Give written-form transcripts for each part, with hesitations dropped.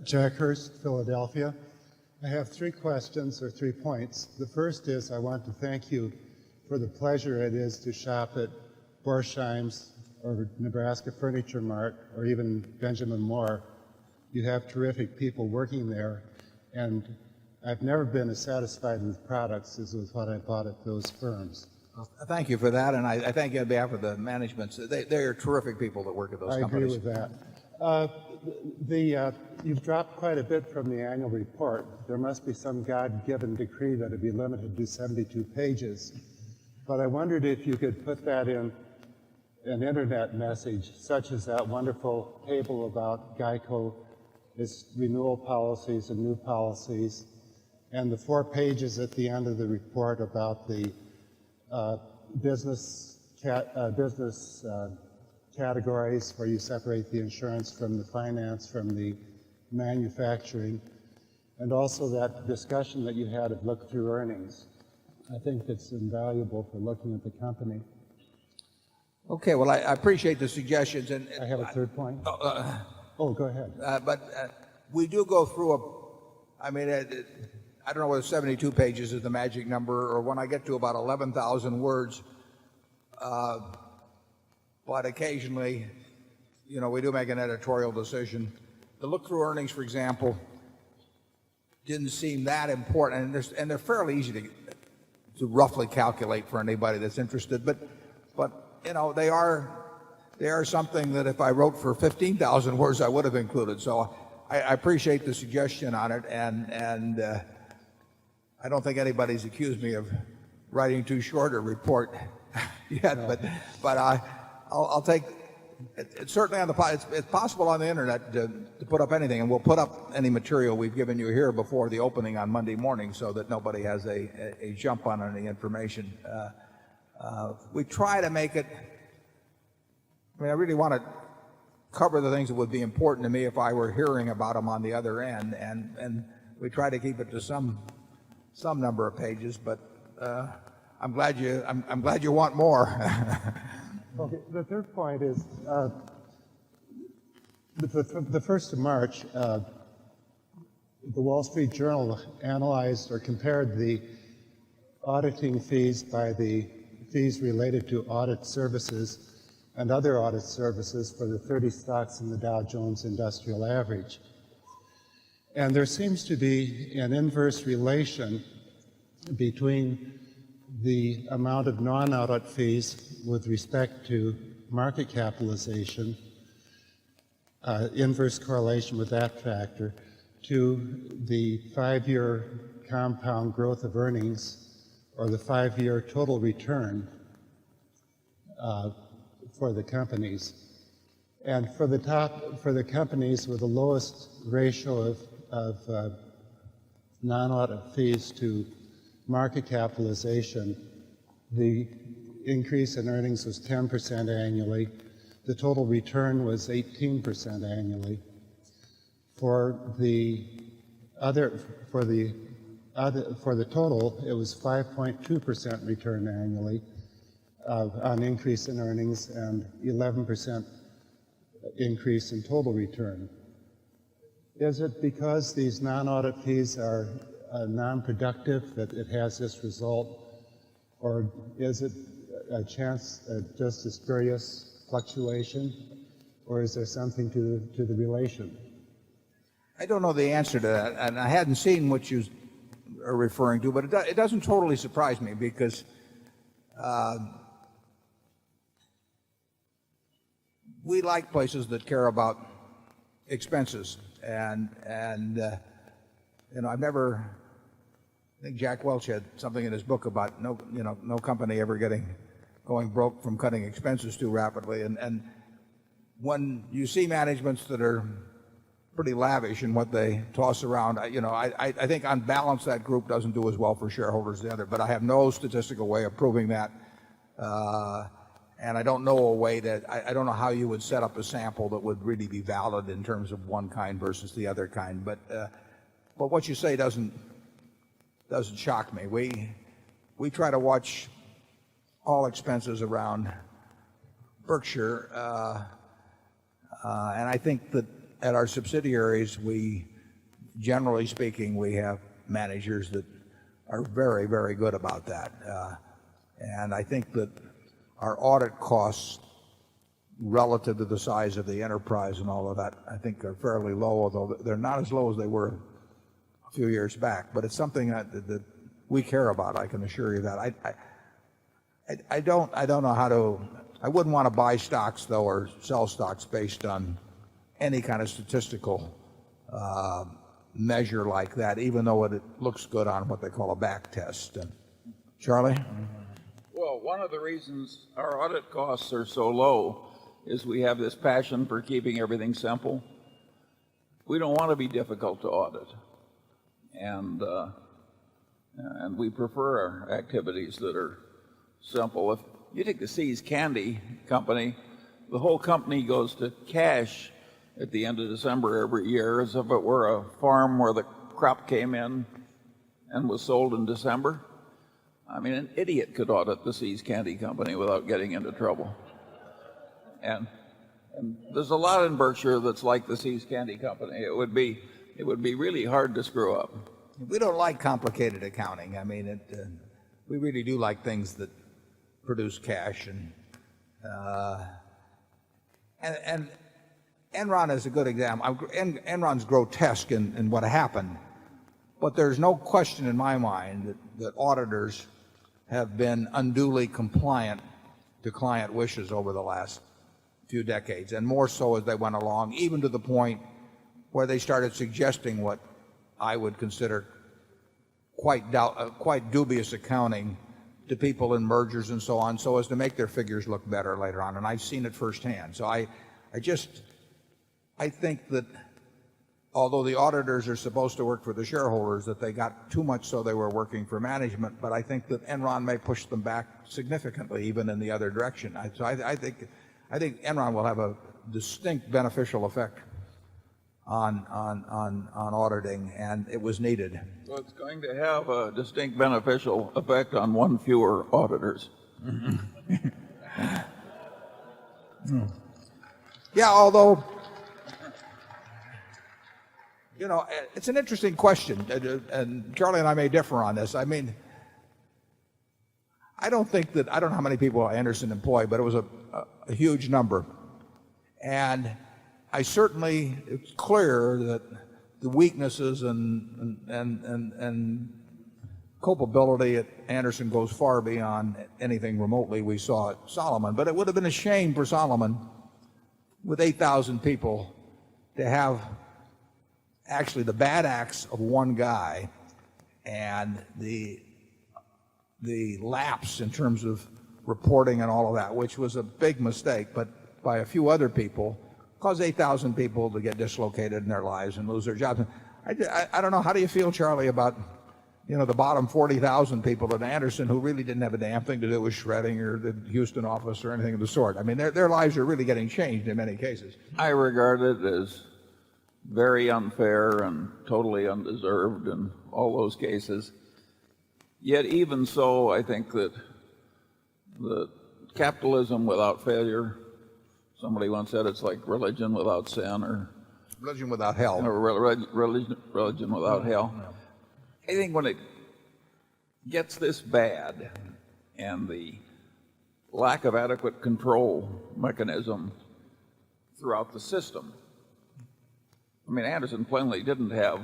Jack Hurst, Philadelphia. I have three questions or 3 points. The first is I want to thank you for the pleasure it is to shop at Borsheim's or Nebraska Furniture Mart or even Benjamin Moore. You have terrific people working there, and I've never been as satisfied with products as with what I bought at those firms. Well, thank you for that, and I thank you on behalf of the management. They are terrific people that work at those companies. I agree with that. You've dropped quite a bit from the annual report. There must be some God-given decree that it be limited to 72 pages. But I wondered if you could put that in an internet message, such as that wonderful table about GEICO, its renewal policies and new policies, and the 4 pages at the end of the report about the business categories where you separate the insurance from the finance from the manufacturing, and also that discussion that you had of look-through earnings. I think it's invaluable for looking at the company. Okay, well, I appreciate the suggestions. And I have a third point. Go ahead. But we do go through I don't know whether 72 pages is the magic number or when I get to about 11,000 words. But occasionally, we do make an editorial decision. The look-through earnings, for example, didn't seem that important, and they're fairly easy to roughly calculate for anybody that's interested. But they are something that if I wrote for 15,000 words, I would have included. So I appreciate the suggestion on it, and I don't think anybody's accused me of writing too short a report yet. But I'll take. It's certainly on it's possible on the internet to put up anything, and we'll put up any material we've given you here before the opening on Monday morning, so that nobody has a jump on any information. We try to make it. I really want to cover the things that would be important to me if I were hearing about them on the other end, and we try to keep it to some number of pages. But I'm glad you want more. Okay, the third point is the 1st of March, the Wall Street Journal analyzed or compared the auditing fees by the fees related to audit services and other audit services for the 30 stocks in the Dow Jones Industrial Average. And there seems to be an inverse relation between the amount of non-audit fees with respect to market capitalization, inverse correlation with that factor, to the 5-year compound growth of earnings or the 5-year total return for the companies. And for the companies with the lowest ratio of non-audit fees to market capitalization, the increase in earnings was 10% annually. The total return was 18% annually. For the total, it was 5.2% return annually on increase in earnings and 11% increase in total return. Is it because these non-audit fees are non-productive that it has this result, or is it a chance at just a spurious fluctuation, or is there something to the relation? I don't know the answer to that, and I hadn't seen what you are referring to, but it doesn't totally surprise me because we like places that care about expenses, and I've never. I think Jack Welch had something in his book about no company ever going broke from cutting expenses too rapidly, and when you see managements that are pretty lavish in what they toss around, I think on balance that group doesn't do as well for shareholders as the other, but I have no statistical way of proving that, and I don't know a way that I don't know how you would set up a sample that would really be valid in terms of one kind versus the other kind, but what you say doesn't shock me. We try to watch all expenses around Berkshire, and I think that at our subsidiaries, we, generally speaking, we have managers that are very, very good about that. And I think that our audit costs relative to the size of the enterprise and all of that, I think are fairly low, although they're not as low as they were a few years back. But it's something that we care about, I can assure you that. I don't know how to, I wouldn't want to buy stocks, though, or sell stocks based on any kind of statistical measure like that, even though it looks good on what they call a back test. Charlie? Well, one of the reasons our audit costs are so low is we have this passion for keeping everything simple. We don't want to be difficult to audit, and we prefer our activities that are simple. If you take the See's Candy Company, the whole company goes to cash at the end of December every year, as if it were a farm where the crop came in and was sold in December. I mean, an idiot could audit the See's Candy Company without getting into trouble. And there's a lot in Berkshire that's like the See's Candy Company. It would be really hard to screw up. We don't like complicated accounting. I mean, we really do like things that produce cash, and Enron is a good example. Enron's grotesque in what happened, but there's no question in my mind that auditors have been unduly compliant to client wishes over the last few decades, and more so as they went along, even to the point where they started suggesting what I would consider quite dubious accounting to people in mergers and so on, so as to make their figures look better later on. And I've seen it firsthand. So I think that although the auditors are supposed to work for the shareholders, that they got too much so they were working for management. But I think that Enron may push them back significantly, even in the other direction. So I think Enron will have a distinct beneficial effect on auditing, and it was needed. So it's going to have a distinct beneficial effect on one fewer auditors. Yeah, although, you know, it's an interesting question, and Charlie and I may differ on this. I mean, I don't know how many people Anderson employed, but it was a huge number. And it's clear that the weaknesses and culpability at Anderson goes far beyond anything remotely we saw at Solomon. But it would have been a shame for Solomon, with 8,000 people, to have actually the bad acts of one guy and the lapse in terms of reporting and all of that, which was a big mistake, but by a few other people, caused 8,000 people to get dislocated in their lives and lose their jobs. I don't know, how do you feel, Charlie, about, you know, the bottom 40,000 people at Anderson who really didn't have a damn thing to do with shredding or the Houston office or anything of the sort? I mean, their lives are really getting changed in many cases. I regard it as very unfair and totally undeserved in all those cases. Yet even so, I think that capitalism without failure, somebody once said it's like religion without sin, or Religion without hell. religion without hell. I think when it gets this bad and the lack of adequate control mechanism throughout the system, I mean, Anderson plainly didn't have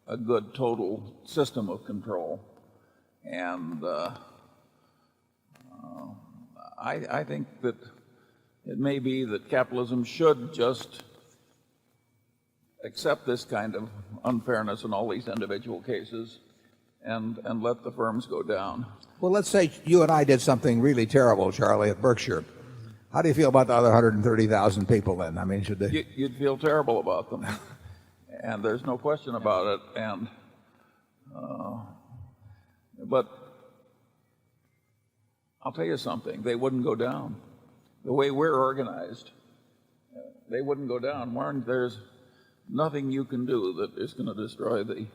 a good total system of control. And I think that it may be that capitalism should just accept this kind of unfairness in all these individual cases and let the firms go down. Well, let's say you and I did something really terrible, Charlie, at Berkshire. How do you feel about the other 130,000 people then? I mean, should they? You'd feel terrible about them, and there's no question about it. And but I'll tell you something: they wouldn't go down. The way we're organized, they wouldn't go down. Warren, there's nothing you can do that is going to destroy the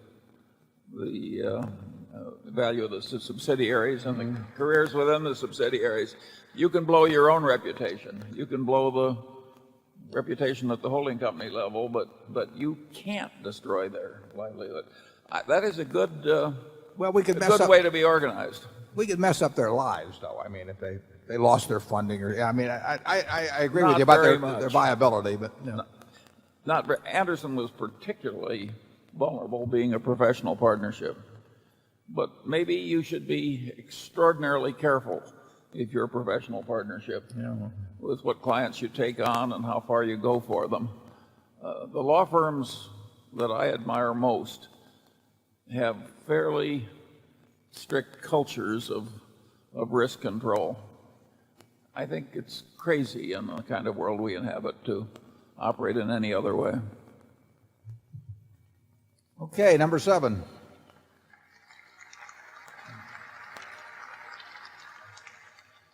value of the subsidiaries and the careers within the subsidiaries. You can blow your own reputation. You can blow reputation at the holding company level, but you can't destroy their livelihood. That is a good, Well, we could a mess good up. way to be organized. We could mess up their lives, though. I mean, if they lost their funding, or I mean, I agree with Not you about very their much. viability, but Anderson was particularly vulnerable being a professional partnership. But maybe you should be extraordinarily careful if you're a professional partnership with what clients you take on and how far you go for them. The law firms that I admire most have fairly strict cultures of risk control. I think it's crazy in the kind of world we inhabit to operate in any other way. okay, number 7.